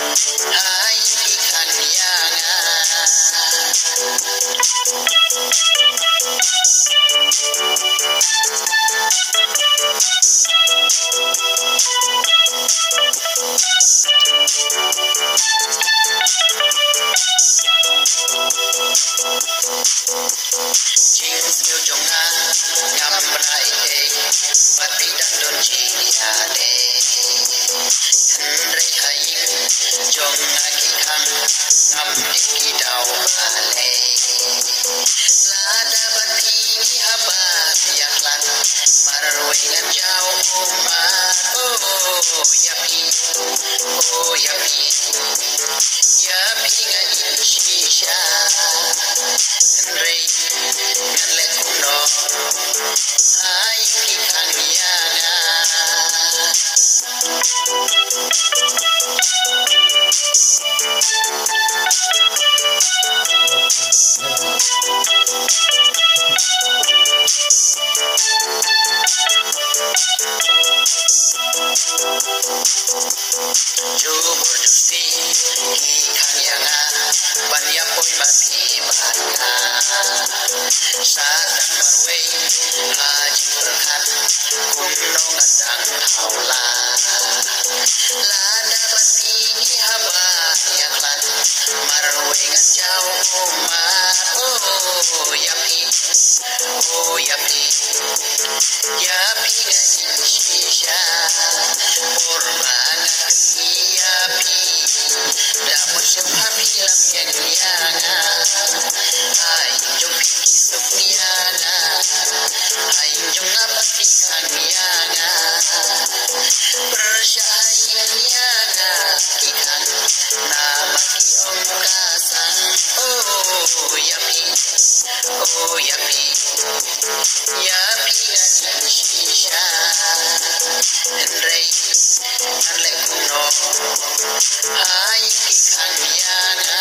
hai ikan Jing siêu trong ngắm rai pati dan don chiniade rei hai trong aki khang ngam ki dau ale lada bati haba yaklan marwai ngan jau ma yapi yapi ngan shisha rei ngan le kuno ai ki khang yana Jubur justi ikan yanga banyak poi mati bana sadang marwei haji berkat kundongan dan haula lada bati haba yaklan marwei ngajau ma yapi yapi ngajin shisha Ormana yapi dapat sepapi lam yang liana ay jong piki sofiana ay jong apati kaniana persyaiana kikan nama ki ongkasan yapi ngajin shisha Rei nganle kuno hai ikan yana